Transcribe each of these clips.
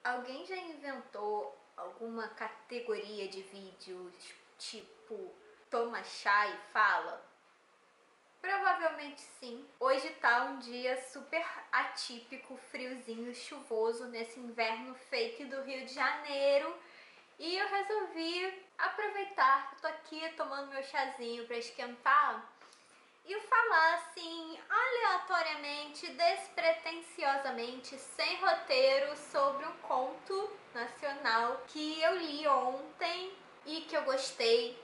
Alguém já inventou alguma categoria de vídeos tipo toma chá e fala? Provavelmente sim. Hoje tá um dia super atípico, friozinho, chuvoso nesse inverno fake do Rio de Janeiro. E eu resolvi aproveitar que eu tô aqui tomando meu chazinho pra esquentar e falar assim, aleatoriamente, despretensiosamente, sem roteiro, sobre um conto nacional que eu li ontem e que eu gostei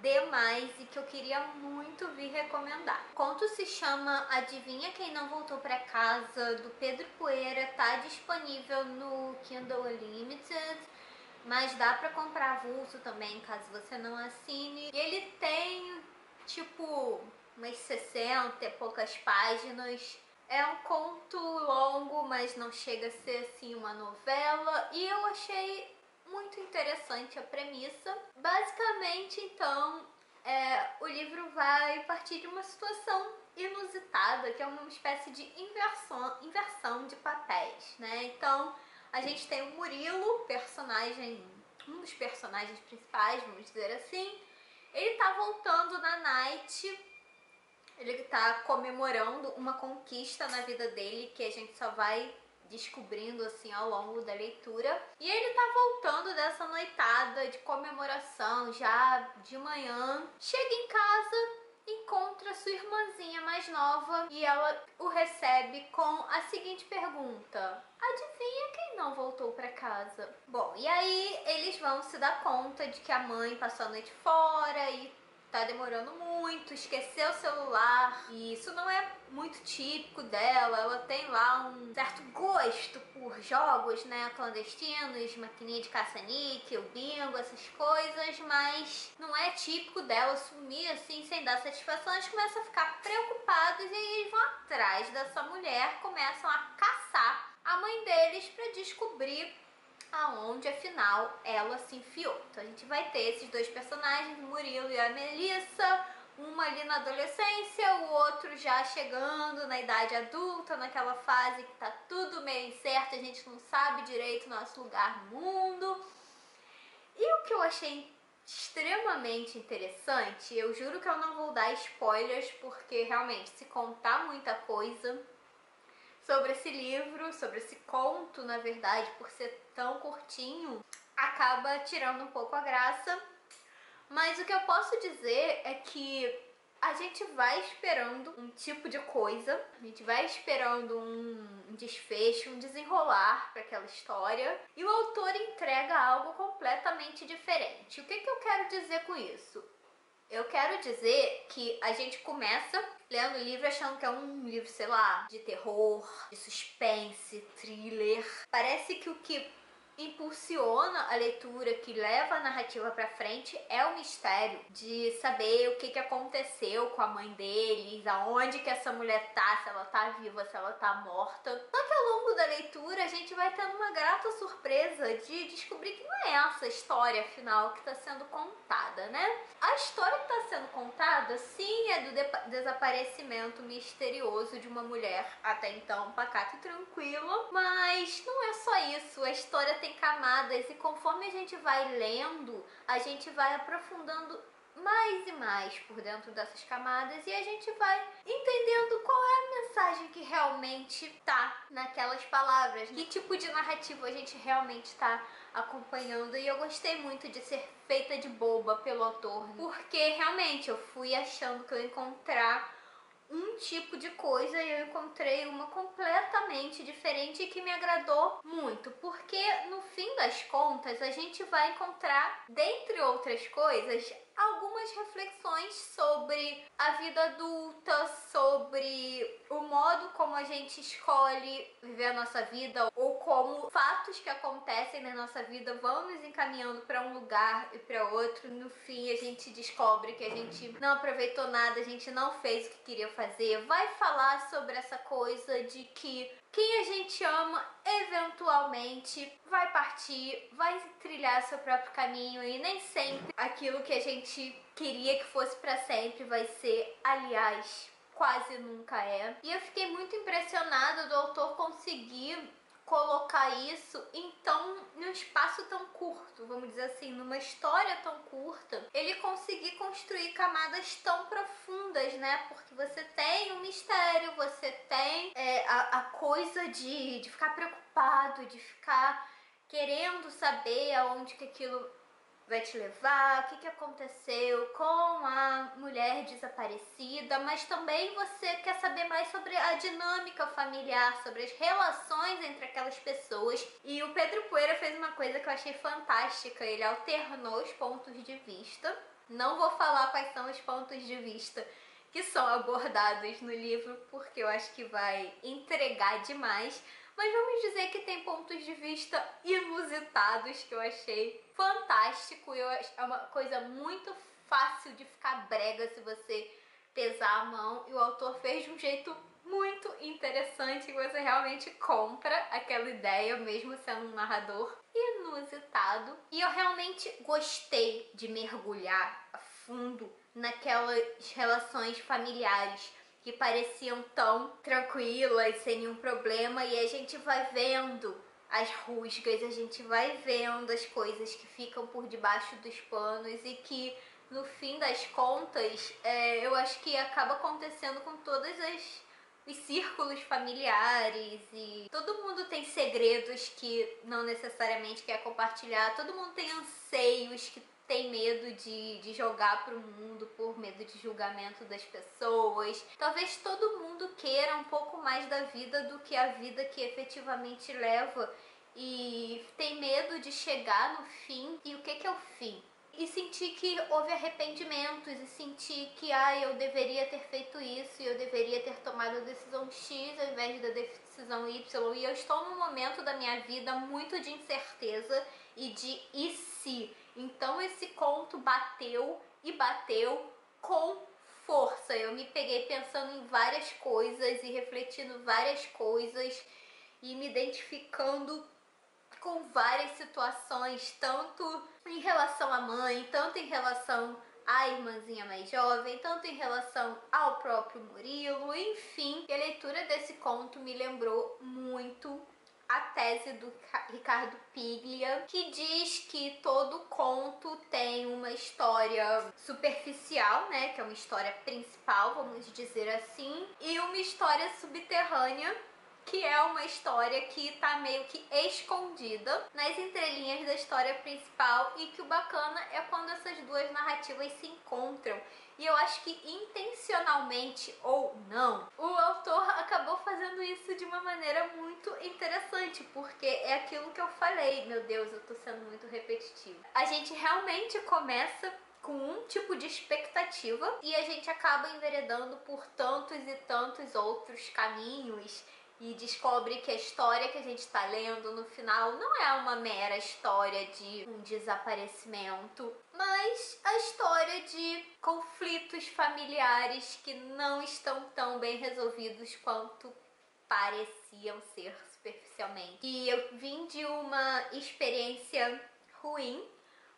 demais e que eu queria muito vir recomendar. O conto se chama Adivinha Quem Não Voltou Pra Casa, do Pedro Poeira, tá disponível no Kindle Unlimited, mas dá pra comprar avulso também, caso você não assine. E ele tem, tipo, umas 60 e poucas páginas. É um conto longo, mas não chega a ser, assim, uma novela. E eu achei muito interessante a premissa. Basicamente, então, o livro vai partir de uma situação inusitada, que é uma espécie de inversão de papéis, né? Então, a gente tem o Murilo, um dos personagens principais, vamos dizer assim. Ele tá voltando na night, ele tá comemorando uma conquista na vida dele, que a gente só vai descobrindo assim ao longo da leitura. E ele tá voltando dessa noitada de comemoração já de manhã. Chega em casa, encontra sua irmãzinha mais nova e ela o recebe com a seguinte pergunta: adivinha quem não voltou pra casa? Bom, e aí eles vão se dar conta de que a mãe passou a noite fora e tá demorando muito, esqueceu o celular, e isso não é muito típico dela. Ela tem lá um certo gosto por jogos, né, clandestinos, maquininha de caça-níquel, bingo, essas coisas, mas não é típico dela sumir assim sem dar satisfação. Eles começam a ficar preocupados e aí eles vão atrás dessa mulher, começam a caçar a mãe deles para descobrir aonde afinal ela se enfiou. Então a gente vai ter esses dois personagens, o Murilo e a Melissa, uma ali na adolescência, o outro já chegando na idade adulta, naquela fase que tá tudo meio incerto, a gente não sabe direito o nosso lugar no mundo. E o que eu achei extremamente interessante, eu juro que eu não vou dar spoilers, porque realmente se contar muita coisa sobre esse livro, sobre esse conto, na verdade, por ser tão curtinho, acaba tirando um pouco a graça. Mas o que eu posso dizer é que a gente vai esperando um tipo de coisa, a gente vai esperando um desfecho, um desenrolar para aquela história, e o autor entrega algo completamente diferente. O que eu quero dizer com isso? Eu quero dizer que a gente começa lendo o livro achando que é um livro, sei lá, de terror, de suspense, thriller. Parece que o que impulsiona a leitura, que leva a narrativa pra frente, é o mistério de saber o que aconteceu com a mãe deles, aonde que essa mulher tá, se ela tá viva, se ela tá morta. Só que ao longo da leitura a gente vai tendo uma grata surpresa de descobrir que não é essa história final que tá sendo contada, né? A história que tá sendo contada, sim, é do desaparecimento misterioso de uma mulher até então pacata e tranquila, mas não é só isso. A história tem camadas e conforme a gente vai lendo, a gente vai aprofundando mais e mais por dentro dessas camadas e a gente vai entendendo qual é a mensagem que realmente tá naquelas palavras, que tipo de narrativa a gente realmente tá acompanhando. E eu gostei muito de ser feita de boba pelo autor, porque realmente eu fui achando que eu ia encontrar um tipo de coisa e eu encontrei uma completamente diferente e que me agradou muito, porque no fim das contas a gente vai encontrar, dentre outras coisas, algumas reflexões sobre a vida adulta, sobre o modo como a gente escolhe viver a nossa vida ou como fatos que acontecem na nossa vida vão nos encaminhando para um lugar e para outro. No fim a gente descobre que a gente não aproveitou nada, a gente não fez o que queria fazer. Vai falar sobre essa coisa de que quem a gente ama eventualmente vai partir, vai trilhar seu próprio caminho e nem sempre aquilo que a gente queria que fosse para sempre vai ser, aliás, quase nunca é. E eu fiquei muito impressionada do autor conseguir colocar isso num espaço tão curto, vamos dizer assim, numa história tão curta, ele conseguir construir camadas tão profundas, né? Porque você tem um mistério, você tem a coisa de ficar preocupado, de ficar querendo saber aonde que aquilo vai te levar, o que aconteceu com a mulher desaparecida, mas também você quer saber mais sobre a dinâmica familiar, sobre as relações entre aquelas pessoas. E o Pedro Poeira fez uma coisa que eu achei fantástica, ele alternou os pontos de vista. Não vou falar quais são os pontos de vista que são abordados no livro, porque eu acho que vai entregar demais. Mas vamos dizer que tem pontos de vista inusitados que eu achei fantástico. É uma coisa muito fácil de ficar brega se você pesar a mão. E o autor fez de um jeito muito interessante, que você realmente compra aquela ideia, mesmo sendo um narrador inusitado. E eu realmente gostei de mergulhar a fundo naquelas relações familiares que pareciam tão tranquilas, sem nenhum problema, e a gente vai vendo as rusgas, a gente vai vendo as coisas que ficam por debaixo dos panos e que, no fim das contas, eu acho que acaba acontecendo com todos os círculos familiares, e todo mundo tem segredos que não necessariamente quer compartilhar, todo mundo tem anseios que tem medo de jogar pro mundo por medo de julgamento das pessoas. Talvez todo mundo queira um pouco mais da vida do que a vida que efetivamente leva e tem medo de chegar no fim. E o que é o fim? E sentir que houve arrependimentos e sentir que eu deveria ter feito isso e eu deveria ter tomado a decisão X ao invés da decisão Y. E eu estou num momento da minha vida muito de incerteza e de e se. Então esse conto bateu e bateu com força. Eu me peguei pensando em várias coisas e refletindo várias coisas e me identificando com várias situações, tanto em relação à mãe, tanto em relação à irmãzinha mais jovem, tanto em relação ao próprio Murilo, enfim. A leitura desse conto me lembrou muito a tese do Ricardo Piglia, que diz que todo conto tem uma história superficial, né, que é uma história principal, vamos dizer assim, e uma história subterrânea, que é uma história que tá meio que escondida nas entrelinhas da história principal, e que o bacana é quando essas duas narrativas se encontram. E eu acho que intencionalmente ou não, o autor acabou fazendo isso de uma maneira muito interessante, porque é aquilo que eu falei, meu Deus, eu tô sendo muito repetitiva. A gente realmente começa com um tipo de expectativa e a gente acaba enveredando por tantos e tantos outros caminhos e descobre que a história que a gente está lendo no final não é uma mera história de um desaparecimento, mas a história de conflitos familiares que não estão tão bem resolvidos quanto pareciam ser superficialmente. E eu vim de uma experiência ruim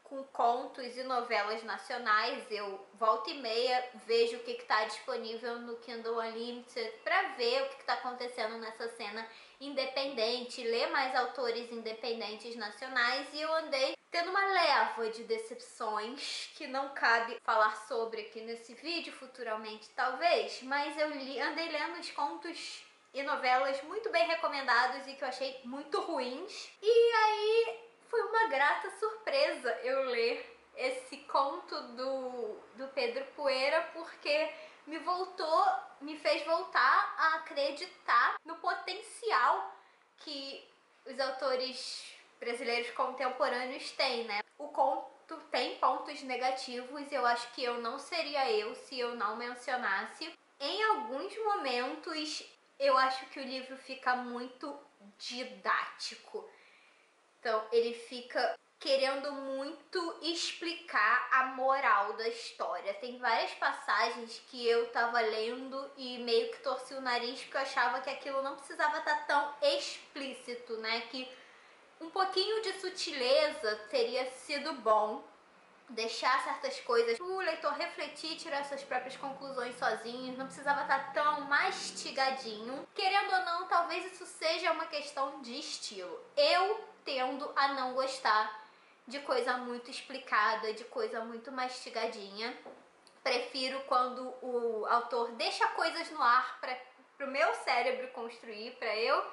com contos e novelas nacionais. Eu volta e meia vejo o que está disponível no Kindle Unlimited para ver o que está acontecendo nessa cena independente, ler mais autores independentes nacionais, e eu andei tendo uma leva de decepções que não cabe falar sobre aqui nesse vídeo, futuramente talvez, mas eu andei lendo os contos e novelas muito bem recomendados e que eu achei muito ruins, e aí foi uma grata surpresa eu ler esse conto do Pedro Poeira, porque me fez voltar a acreditar no potencial que os autores brasileiros contemporâneos têm, né? O conto tem pontos negativos e eu acho que eu não seria eu se eu não mencionasse. Em alguns momentos eu acho que o livro fica muito didático. Então, ele fica querendo muito explicar a moral da história. Tem várias passagens que eu tava lendo e meio que torci o nariz, porque eu achava que aquilo não precisava estar tão explícito, né? Que um pouquinho de sutileza teria sido bom. deixar certas coisas o leitor refletir, tirar suas próprias conclusões sozinho, não precisava estar tão mastigadinho. Querendo ou não, talvez isso seja uma questão de estilo. Eu tendo a não gostar de coisa muito explicada, de coisa muito mastigadinha. Prefiro quando o autor deixa coisas no ar para o meu cérebro construir, para eu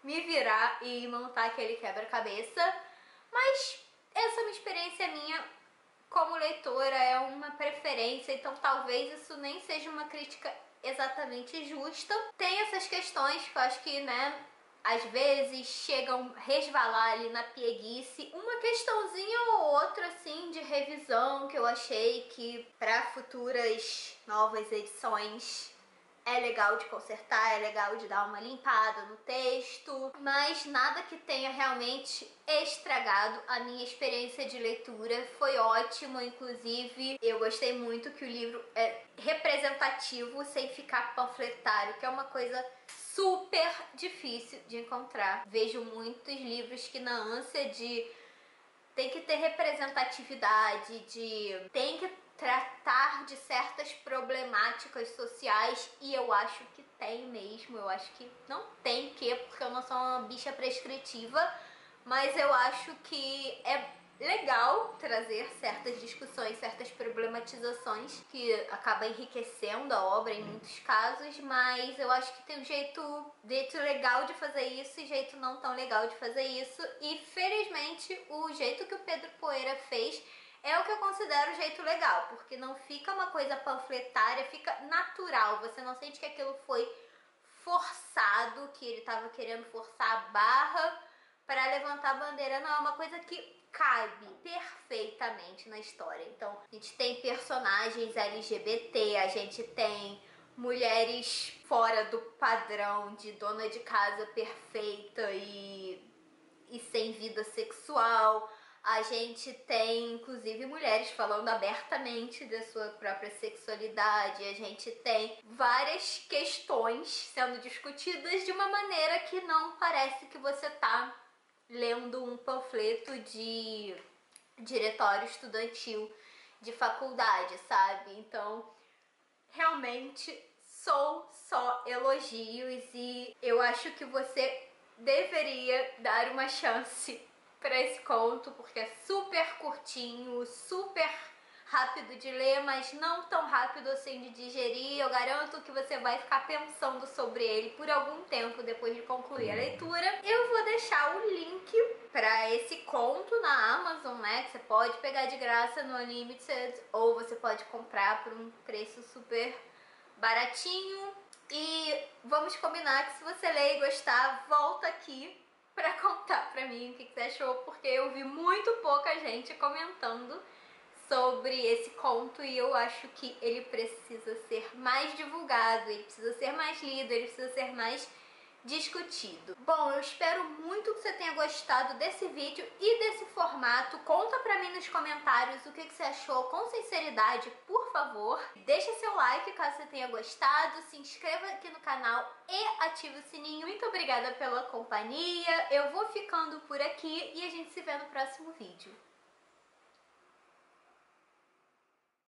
me virar e montar aquele quebra-cabeça. Mas essa é uma experiência minha como leitora, é uma preferência, então talvez isso nem seja uma crítica exatamente justa. Tem essas questões que eu acho que, né, às vezes chegam a resvalar ali na pieguice. Uma questãozinha ou outra, assim, de revisão que eu achei que para futuras novas edições é legal de consertar, é legal de dar uma limpada no texto, mas nada que tenha realmente estragado a minha experiência de leitura. Foi ótimo, inclusive eu gostei muito que o livro é representativo sem ficar panfletário, que é uma coisa super difícil de encontrar. Vejo muitos livros que na ânsia de tem que ter representatividade, de tem que tratar de certas problemáticas sociais, e eu acho que tem mesmo. Eu acho que não tem que, porque eu não sou uma bicha prescritiva, mas eu acho que é legal trazer certas discussões, certas problematizações que acaba enriquecendo a obra em muitos casos, mas eu acho que tem um jeito legal de fazer isso e jeito não tão legal de fazer isso, e felizmente o jeito que o Pedro Poeira fez é o que eu considero o jeito legal, porque não fica uma coisa panfletária, fica natural, você não sente que aquilo foi forçado, que ele estava querendo forçar a barra para levantar a bandeira. Não, é uma coisa que cabe perfeitamente na história. Então, a gente tem personagens LGBT, a gente tem mulheres fora do padrão de dona de casa perfeita e sem vida sexual. A gente tem, inclusive, mulheres falando abertamente da sua própria sexualidade. A gente tem várias questões sendo discutidas de uma maneira que não parece que você tá lendo um panfleto de diretório estudantil de faculdade, sabe? Então, realmente são só elogios, e eu acho que você deveria dar uma chance para esse conto, porque é super curtinho, super rápido de ler, mas não tão rápido assim de digerir. Eu garanto que você vai ficar pensando sobre ele por algum tempo depois de concluir a leitura. Eu vou deixar o link para esse conto na Amazon, né, que você pode pegar de graça no Unlimited, ou você pode comprar por um preço super baratinho. E vamos combinar que se você ler e gostar, volta aqui pra contar pra mim o que você achou, porque eu vi muito pouca gente comentando sobre esse conto e eu acho que ele precisa ser mais divulgado, ele precisa ser mais lido, ele precisa ser mais discutido. Bom, eu espero muito que você tenha gostado desse vídeo e desse formato. Conta pra mim nos comentários o que você achou, com sinceridade, por favor. Deixa seu like caso você tenha gostado, se inscreva aqui no canal e ative o sininho. Muito obrigada pela companhia, eu vou ficando por aqui e a gente se vê no próximo vídeo.